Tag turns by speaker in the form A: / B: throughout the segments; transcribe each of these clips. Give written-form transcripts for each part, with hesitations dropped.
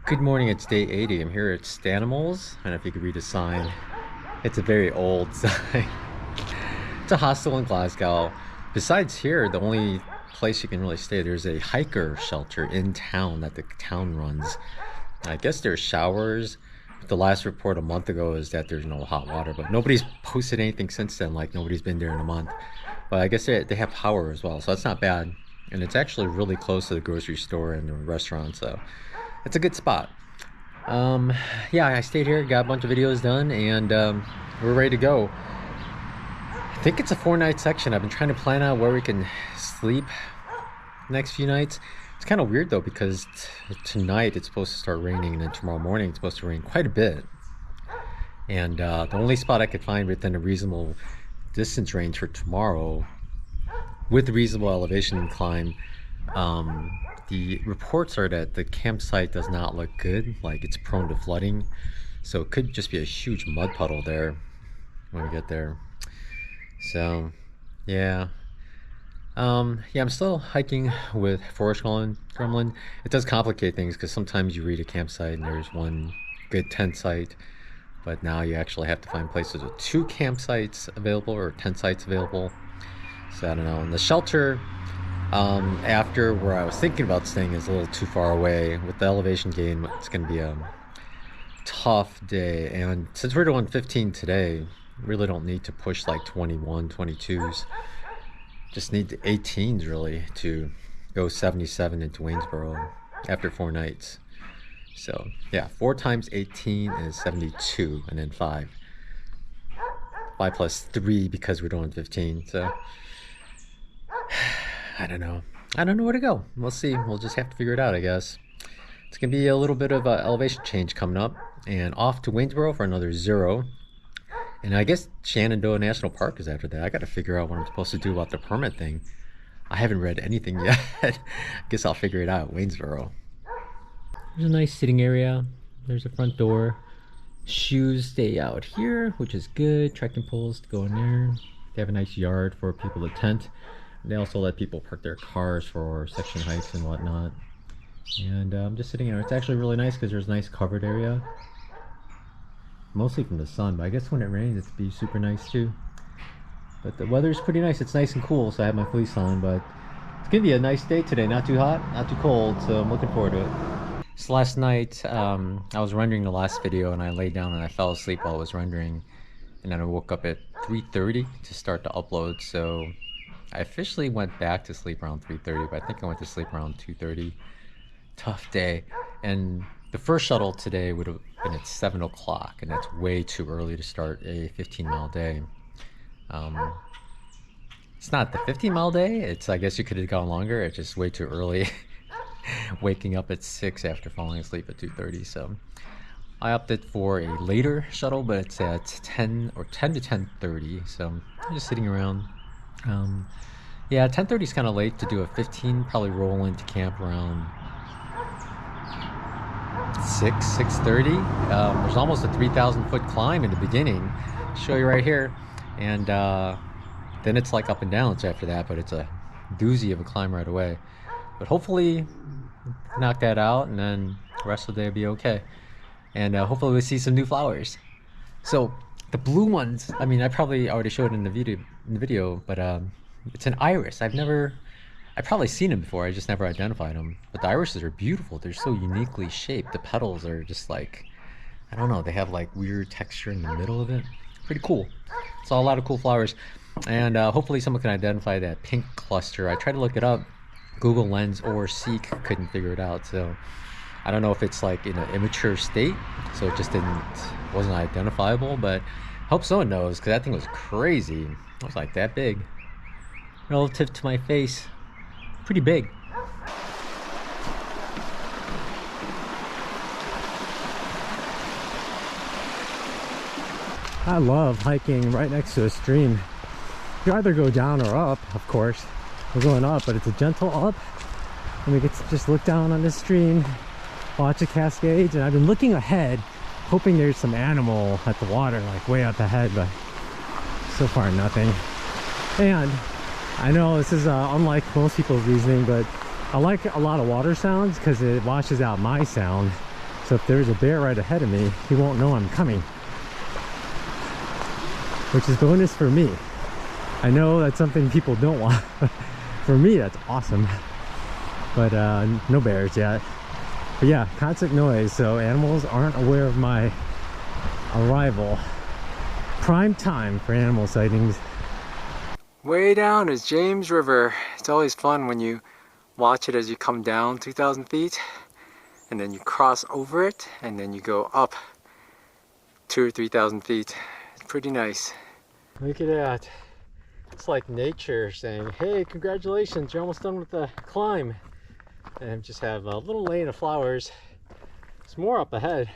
A: Good morning, it's day 80. I'm here at Stanimals. I don't know if you can read the sign. It's a very old sign. It's a hostel in Glasgow. Besides here, the only place you can really stay, there's a hiker shelter in town that the town runs. I guess there's showers. The last report a month ago is that there's no hot water, but nobody's posted anything since then, like nobody's been there in a month. But I guess they have power as well, so that's not bad. And it's actually really close to the grocery store and the restaurant, so it's a good spot. Yeah, I stayed here, got a bunch of videos done, and we're ready to go. I think it's a 4-night section. I've been trying to plan out where we can sleep next few nights. It's kind of weird though, because tonight it's supposed to start raining, and then tomorrow morning it's supposed to rain quite a bit. And the only spot I could find within a reasonable distance range for tomorrow, with reasonable elevation and climb, the reports are that the campsite does not look good, like it's prone to flooding, so it could just be a huge mud puddle there when we get there. So yeah, yeah, I'm still hiking with Forest Gremlin. It does complicate things because sometimes you read a campsite and there's one good tent site, but now you actually have to find places with 2 campsites available or tent sites available. So I don't know. And the shelter after where I was thinking about staying is a little too far away. With the elevation gain, it's going to be a tough day. And since we're doing 15 today, really don't need to push like 21, 22s. Just need the 18s really to go 77 into Waynesboro after 4 nights. So yeah, 4 times 18 is 72, and then 5 plus 3 because we're doing 15. So I don't know where to go. We'll see. We'll just have to figure it out, I guess. It's gonna be a little bit of elevation change coming up, and off to Waynesboro for another 0. And I guess Shenandoah National Park is after that. I got to figure out what I'm supposed to do about the permit thing. I haven't read anything yet. I guess I'll figure it out. Waynesboro. There's a nice sitting area. There's a front door. Shoes stay out here, which is good. Trekking poles go in there. They have a nice yard for people to tent. They also let people park their cars for section hikes and whatnot. And I'm just sitting here. It's actually really nice because there's a nice covered area. Mostly from the sun, but I guess when it rains it'd be super nice too. But the weather's pretty nice. It's nice and cool, so I have my fleece on, but it's gonna be a nice day today. Not too hot, not too cold, so I'm looking forward to it. So last night, I was rendering the last video and I laid down and I fell asleep while I was rendering. And then I woke up at 3:30 to start the upload, so I officially went back to sleep around 3:30, but I think I went to sleep around 2:30. Tough day. And the first shuttle today would have been at 7 o'clock, and that's way too early to start a 15-mile day. It's not the 15-mile day. It's, I guess you could have gone longer. It's just way too early. Waking up at 6 after falling asleep at 2:30. So I opted for a later shuttle, but it's at 10 to 10:30. So I'm just sitting around. Yeah, 10:30 is kind of late to do a 15. Probably roll into camp around 6:30. There's almost a 3,000-foot climb in the beginning. I'll show you right here, and then it's like up and downs after that, but it's a doozy of a climb right away. But hopefully knock that out, and then the rest of the day will be okay. And hopefully we'll see some new flowers. So the blue ones, I mean, I probably already showed it in the video, but it's an iris. I've probably seen them before, I just never identified them. But the irises are beautiful. They're so uniquely shaped. The petals are just like, I don't know, they have like weird texture in the middle of it. Pretty cool. Saw a lot of cool flowers. And hopefully someone can identify that pink cluster. I tried to look it up. Google Lens or Seek couldn't figure it out. So I don't know if it's like in an immature state, so it just wasn't identifiable, but I hope someone knows, because that thing was crazy. It was like that big. Relative to my face, pretty big. I love hiking right next to a stream. You either go down or up, of course. We're going up, but it's a gentle up, and we get to just look down on this stream, watch the cascades. And I've been looking ahead, hoping there's some animal at the water, like way up ahead, but so far nothing. And I know this is unlike most people's reasoning, but I like a lot of water sounds because it washes out my sound.
B: So if there's a bear right ahead of me, he won't know I'm coming. Which is bonus for me. I know that's something people don't want. For me, that's awesome. But no bears yet. But yeah, constant noise, so animals aren't aware of my arrival. Prime time for animal sightings. Way down is James River. It's always fun when you watch it as you come down 2,000 feet and then you cross over it and then you go up 2,000 or 3,000 feet. It's pretty nice. Look at that. It's like nature saying, hey, congratulations, you're almost done with the climb. And just have a little lane of flowers. There's more up ahead,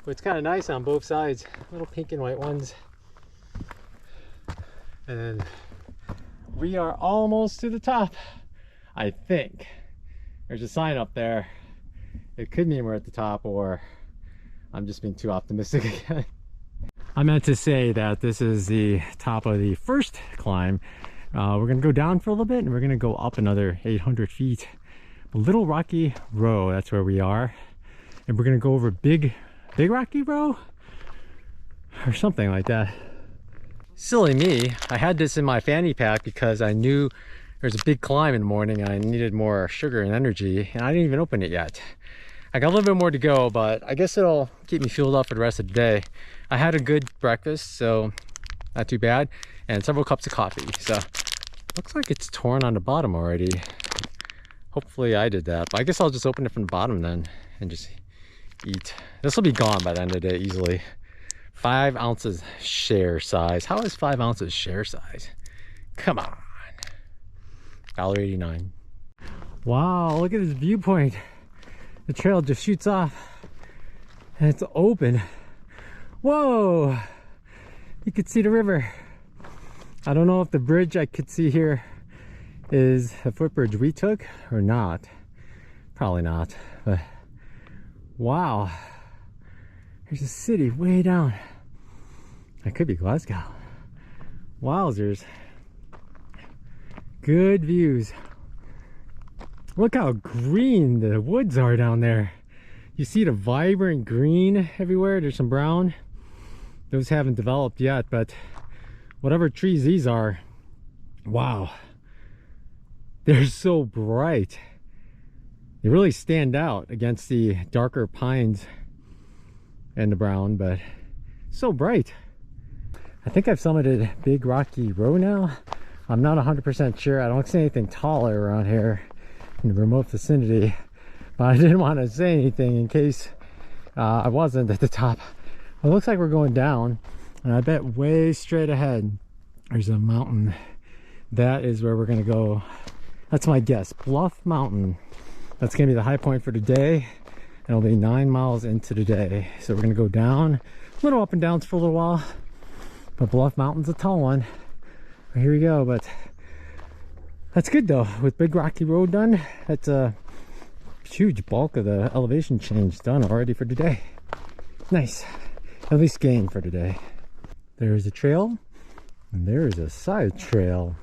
B: but it's kind of nice on both sides. Little pink and white ones. And we are almost to the top, I think. There's a sign up there. It could mean we're at the top, or I'm just being too optimistic again. I meant to say that this is the top of the first climb. We're gonna go down for a little bit and we're gonna go up another 800 feet. Little Rocky Row, that's where we are. And we're gonna go over Big Rocky Row? Or something like that. Silly me, I had this in my fanny pack because I knew there was a big climb in the morning and I needed more sugar and energy, and I didn't even open it yet. I got a little bit more to go, but I guess it'll keep me fueled up for the rest of the day. I had a good breakfast, so not too bad, and several cups of coffee. So looks like it's torn on the bottom already. Hopefully I did that, but I guess I'll just open it from the bottom then and just eat. This will be gone by the end of the day easily. 5 ounces share size. How is 5 ounces share size? Come on. $1.89. Wow, look at this viewpoint. The trail just shoots off and it's open. Whoa, you could see the river. I don't know if the bridge I could see here is a footbridge we took or not. Probably not, but wow. There's a city way down. That could be Glasgow. Wowzers. Good views. Look how green the woods are down there. You see the vibrant green everywhere. There's some brown. Those haven't developed yet, but whatever trees these are, wow. They're so bright. They really stand out against the darker pines and the brown, but so bright. I think I've summited Big Rocky Row now. I'm not 100% sure. I don't see anything taller around here in the remote vicinity, but I didn't want to say anything in case I wasn't at the top. It looks like we're going down, and I bet way straight ahead there's a mountain. That is where we're gonna go. That's my guess. Bluff Mountain. That's gonna be the high point for today, and it'll be 9 miles into the day. So we're gonna go down, a little up and downs for a little while, but Bluff Mountain's a tall one. But here we go. But that's good though. With Big Rocky Road done, that's a huge bulk of the elevation change done already for today. Nice. At least gain for today. There's a trail, and there is a side trail.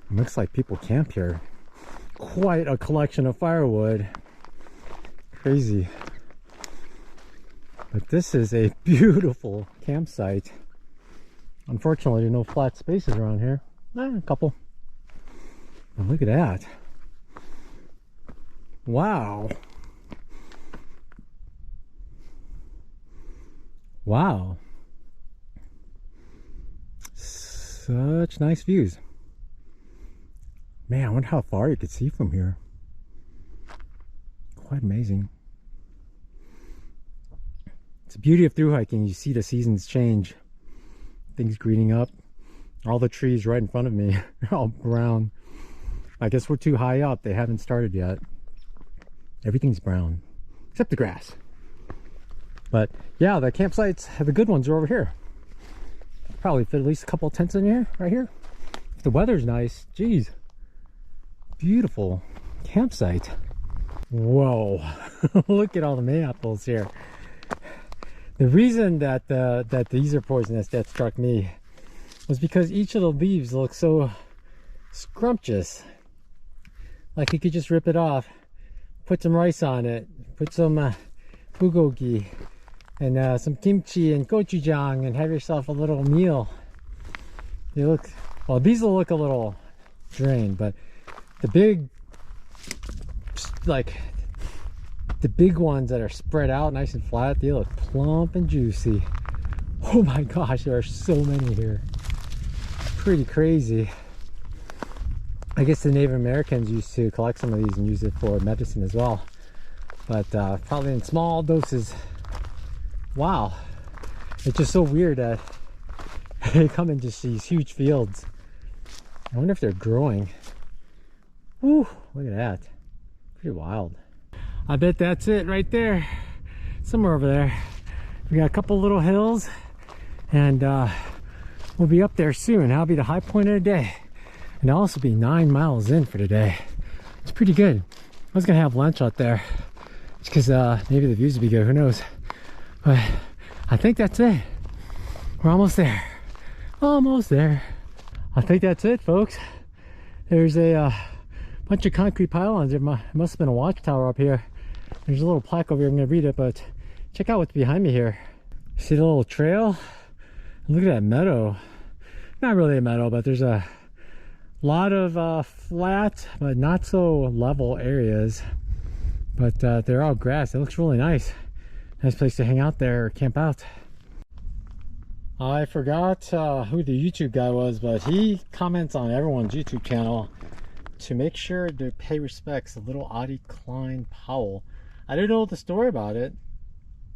B: Looks like people camp here. Quite a collection of firewood. Crazy. But this is a beautiful campsite. Unfortunately, there are no flat spaces around here. A couple. And look at that. Wow. Wow. Such nice views. Man, I wonder how far you could see from here. Quite amazing. It's the beauty of through hiking. You see the seasons change. Things greening up. All the trees right in front of me are all brown. I guess we're too high up. They haven't started yet. Everything's brown, except the grass. But yeah, the campsites, the good ones are over here. Probably fit at least a couple of tents in here, right here. If the weather's nice, geez. Beautiful campsite. Whoa, look at all the mayaples here. The reason that these are poisonous, that struck me, was because each of the leaves look so scrumptious. Like you could just rip it off. put some rice on it, put some bulgogi and some kimchi and gochujang, and have yourself a little meal. They look, well, these will look a little drained, but the big, like the big ones that are spread out nice and flat, they look plump and juicy. Oh my gosh, there are so many here. Pretty crazy. I guess the Native Americans used to collect some of these and use it for medicine as well, but probably in small doses. Wow, it's just so weird that they come in just these huge fields. I wonder if they're growing. Woo, look at that. Pretty wild. I bet that's it right there. Somewhere over there. We got a couple little hills, and we'll be up there soon. That'll be the high point of the day. And I'll also be 9 miles in for the day. It's pretty good. I was gonna have lunch out there just because maybe the views would be good, who knows. But I think that's it. We're almost there. Almost there. I think that's it, folks. There's a bunch of concrete pylons. There must have been a watchtower up here. There's a little plaque over here. I'm gonna read it, but check out what's behind me here. See the little trail? Look at that meadow. Not really a meadow, but there's a lot of flat but not so level areas. But they're all grass. It looks really nice. Nice place to hang out there or camp out. I forgot who the YouTube guy was, but he comments on everyone's YouTube channel to make sure to pay respects to little Audie Klein Powell. I didn't know the story about it,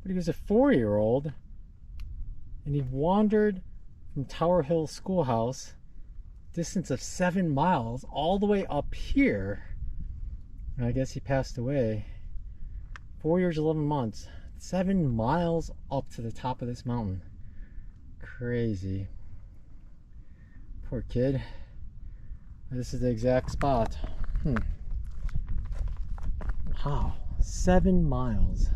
B: but he was a 4-year-old and he wandered from Tower Hill Schoolhouse, distance of 7 miles, all the way up here. And I guess he passed away. 4 years, 11 months. 7 miles up to the top of this mountain. Crazy. Poor kid. This is the exact spot. Wow, 7 miles.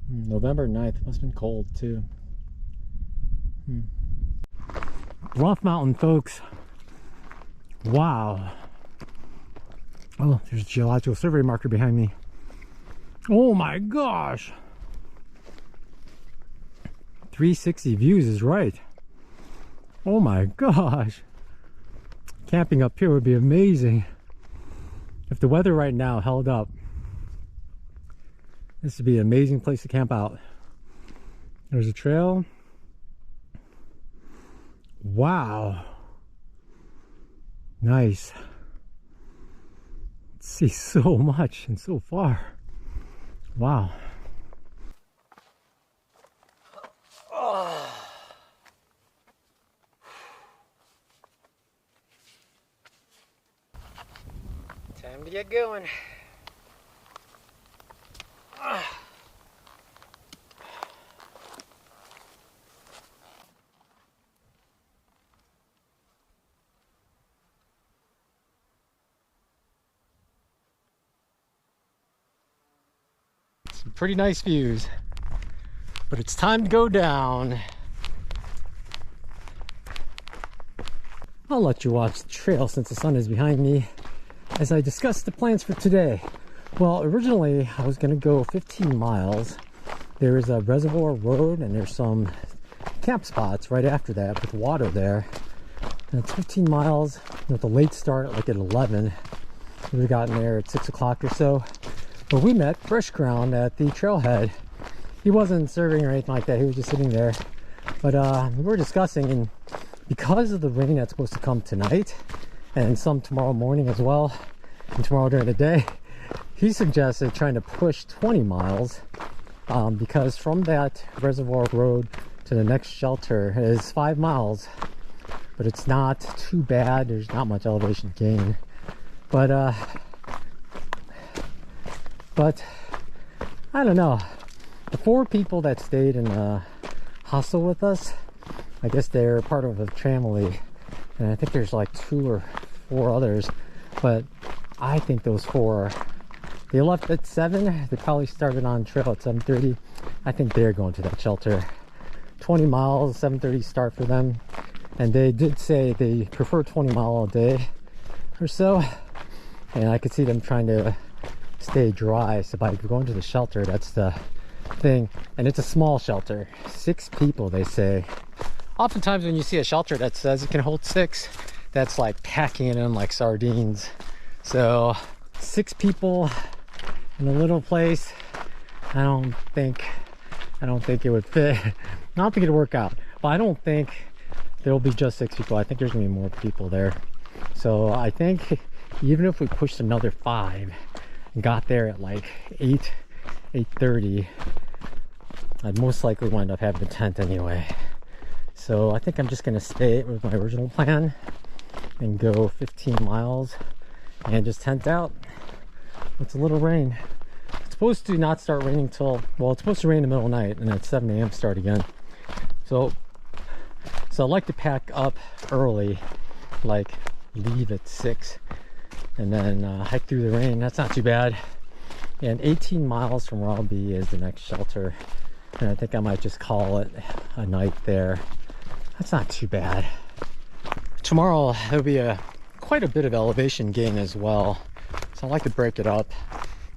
B: November 9th. Must have been cold too. Bluff Mountain, folks. Wow. Oh, there's a geological survey marker behind me. Oh my gosh. 360 views is right. Oh my gosh. Camping up here would be amazing. If the weather right now held up, this would be an amazing place to camp out. There's a trail. Wow. Nice. See so much and so far. Wow. Time to get going. Some pretty nice views, but it's time to go down. I'll let you watch the trail since the sun is behind me as I discuss the plans for today. Well, originally I was going to go 15 miles. There is a reservoir road and there's some camp spots right after that with water there. And it's 15 miles with a late start like at 11. We would have gotten there at 6 o'clock or so. But we met Fresh Ground at the trailhead. He wasn't serving or anything like that. He was just sitting there. But we were discussing, and because of the rain that's supposed to come tonight and some tomorrow morning as well, and tomorrow during the day, he suggested trying to push 20 miles because from that reservoir road to the next shelter is 5 miles, but it's not too bad. There's not much elevation gain, but I don't know. The 4 people that stayed in the hostel with us, I guess they're part of a family, and I think there's like 2 or 4 others, but I think those 4, they left at 7. They probably started on trail at 7:30. I think they're going to that shelter. 20 miles, 7:30 start for them, and they did say they prefer 20 mile a day or so, and I could see them trying to stay dry. So by going to the shelter, that's the thing. And it's a small shelter, 6 people, they say. Oftentimes when you see a shelter that says it can hold 6, that's like packing it in like sardines. So 6 people in a little place, I don't think it would fit. I don't think it'd work out. But I don't think there'll be just 6 people. I think there's gonna be more people there. So I think even if we pushed another 5 and got there at like 8:30, I'd most likely wind up having a tent anyway. So I think I'm just gonna stay with my original plan and go 15 miles and just tent out. It's a little rain. It's supposed to not start raining till, well, it's supposed to rain in the middle of the night and at 7 a.m. start again. So I like to pack up early, like leave at 6 and then hike through the rain. That's not too bad. And 18 miles from where I'll be is the next shelter. And I think I might just call it a night there. That's not too bad. Tomorrow there'll be quite a bit of elevation gain as well. So I like to break it up.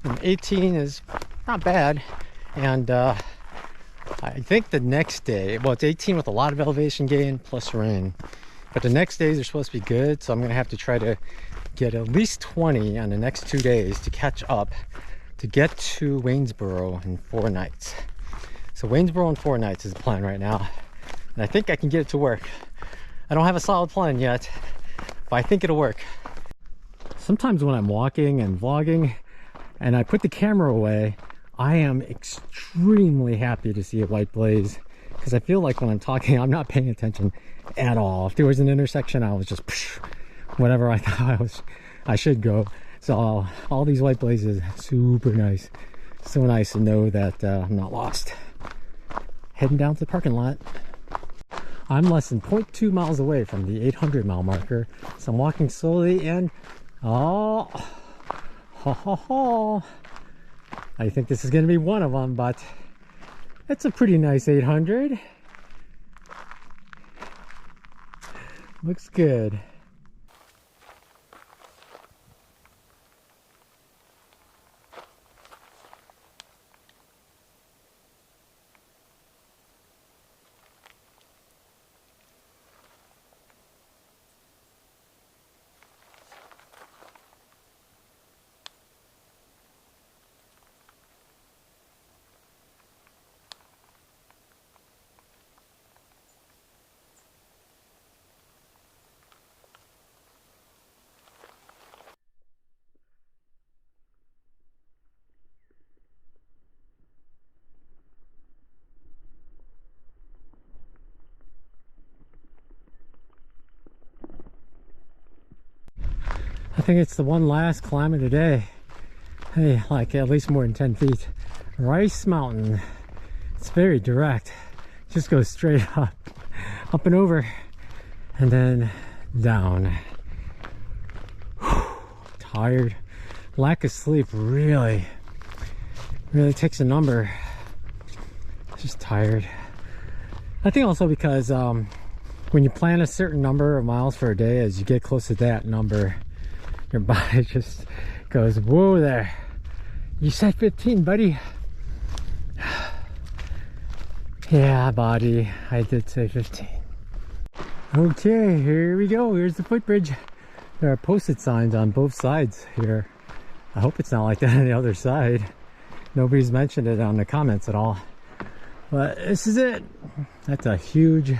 B: And 18 is not bad. And I think the next day, well, it's 18 with a lot of elevation gain plus rain. But the next days are supposed to be good. So I'm going to have to try to get at least 20 on the next 2 days to catch up to get to Waynesboro in 4 nights. So Waynesboro in 4 nights is the plan right now. And I think I can get it to work. I don't have a solid plan yet, but I think it'll work. Sometimes when I'm walking and vlogging and I put the camera away, I am extremely happy to see a white blaze, because I feel like when I'm talking, I'm not paying attention at all. If there was an intersection, I was just whatever I thought I should go. So all these white blazes, super nice. So nice to know that I'm not lost. Heading down to the parking lot. I'm less than 0.2 miles away from the 800 mile marker. So I'm walking slowly and oh, ho, ho, ho. I think this is going to be one of them, but it's a pretty nice 800. Looks good. I think it's the one last climb of the day. Hey, like at least more than 10 feet. Rice Mountain. It's very direct. Just goes straight up and over, and then down. Whew, tired. Lack of sleep really takes a number. Just tired. I think also because when you plan a certain number of miles for a day, as you get close to that number, your body just goes, whoa there. You said 15, buddy. Yeah, body, I did say 15. Okay, here we go. Here's the footbridge. There are posted signs on both sides here. I hope it's not like that on the other side. Nobody's mentioned it on the comments at all. But this is it. That's a huge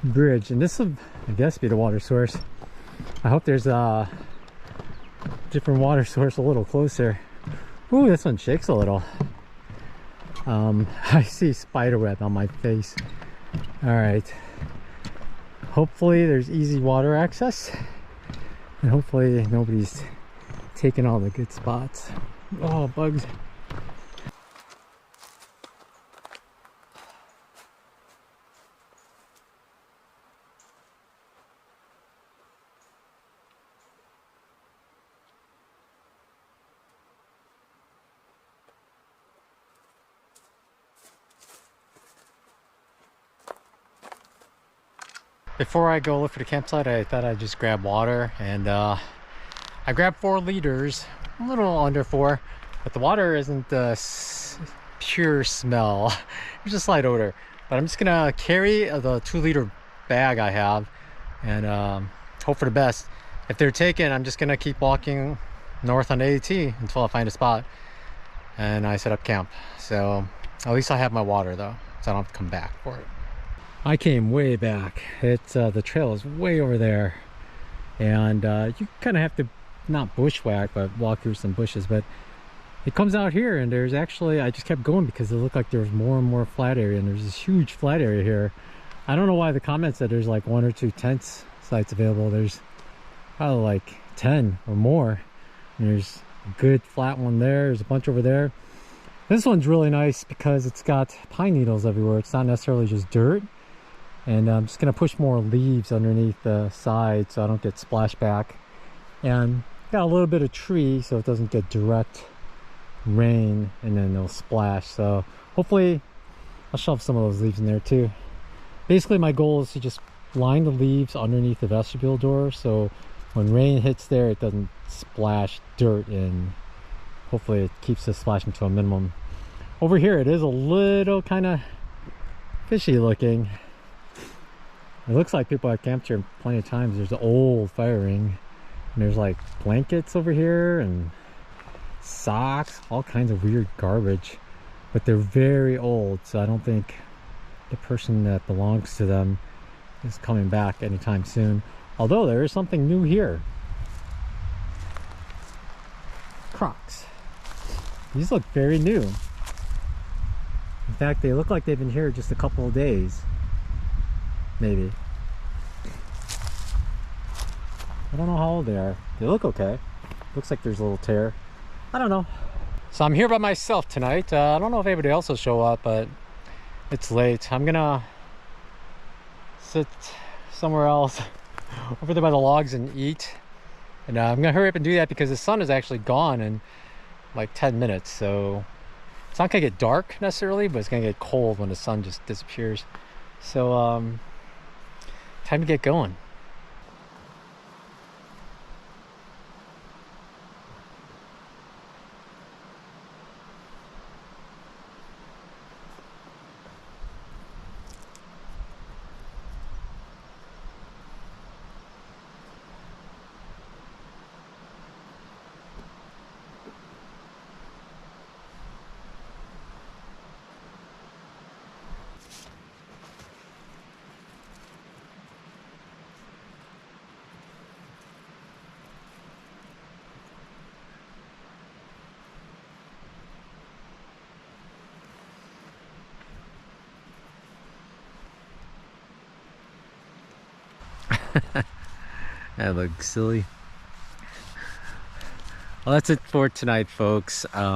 B: bridge. And this will, I guess, be the water source. I hope there's a different water source a little closer. Ooh, this one shakes a little. I see spiderweb on my face. All right. Hopefully there's easy water access, and hopefully nobody's taking all the good spots. Oh, bugs. Before I go look for the campsite, I thought I'd just grab water, and I grabbed 4 liters, a little under 4, But the water isn't the pure smell. It's a slight odor. But I'm just gonna carry the 2-liter bag I have and hope for the best. If they're taken, I'm just gonna keep walking north on AT until I find a spot and I set up camp. So at least I have my water though, so I don't have to come back for it. I came way back. It's the trail is way over there, and you kind of have to not bushwhack but walk through some bushes, but it comes out here and there's actually, I just kept going because it looked like there was more and more flat area, and there's this huge flat area here. I don't know why the comment said there's like 1 or 2 tent sites available. There's probably like 10 or more. And there's a good flat one there. There's a bunch over there. This one's really nice because it's got pine needles everywhere. It's not necessarily just dirt. And I'm just gonna push more leaves underneath the side so I don't get splashback. And got a little bit of tree so it doesn't get direct rain and then it'll splash. So hopefully I'll shove some of those leaves in there too. Basically my goal is to just line the leaves underneath the vestibule door so when rain hits there it doesn't splash dirt in. Hopefully it keeps the splashing to a minimum. Over here it is a little kind of fishy looking. It looks like people have camped here plenty of times. There's an old fire ring and there's like blankets over here and socks, all kinds of weird garbage, but they're very old, so I don't think the person that belongs to them is coming back anytime soon. Although there is something new here. Crocs. These look very new. In fact, they look like they've been here just a couple of days. Maybe. I don't know how old they are. They look okay. Looks like there's a little tear. I don't know. So I'm here by myself tonight. I don't know if anybody else will show up, but it's late. I'm gonna sit somewhere else over there by the logs and eat. And I'm gonna hurry up and do that because the sun is actually gone in like 10 minutes. So it's not gonna get dark necessarily, but it's gonna get cold when the sun just disappears. So time to get going. That looks silly. Well, that's it for tonight, folks. Had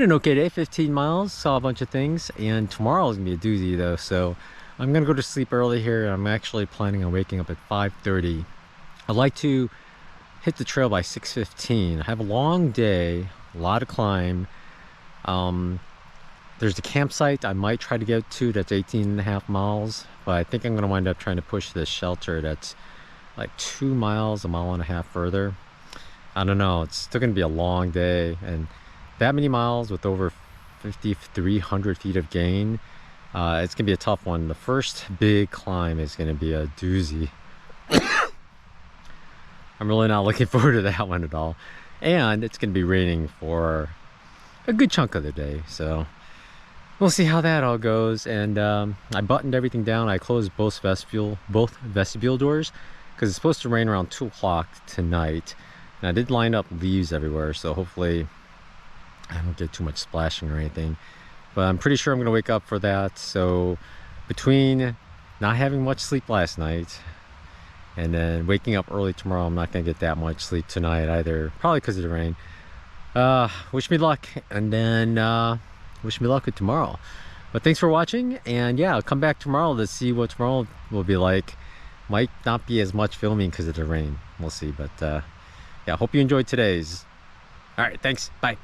B: an okay day, 15 miles, saw a bunch of things, and tomorrow is gonna be a doozy though, so I'm gonna go to sleep early here. I'm actually planning on waking up at 5:30. I'd like to hit the trail by 6:15. I have a long day, a lot of climb. There's a campsite I might try to get to that's 18.5 miles, but I think I'm gonna wind up trying to push this shelter that's like 2 miles, 1.5 miles further. I don't know, it's still gonna be a long day, and that many miles with over 5,300 feet of gain, it's gonna be a tough one. The first big climb is gonna be a doozy. I'm really not looking forward to that one at all, and it's gonna be raining for a good chunk of the day, so we'll see how that all goes. And I buttoned everything down. I closed both vestibule doors because it's supposed to rain around 2 o'clock tonight, and I did line up leaves everywhere, so hopefully I don't get too much splashing or anything, but I'm pretty sure I'm gonna wake up for that. So between not having much sleep last night and then waking up early tomorrow, I'm not gonna get that much sleep tonight either, probably because of the rain. Wish me luck, and then wish me luck with tomorrow. But thanks for watching, and yeah, I'll come back tomorrow to see what tomorrow will be like. Might not be as much filming because of the rain, we'll see. But yeah, hope you enjoyed today's. All right, thanks, bye.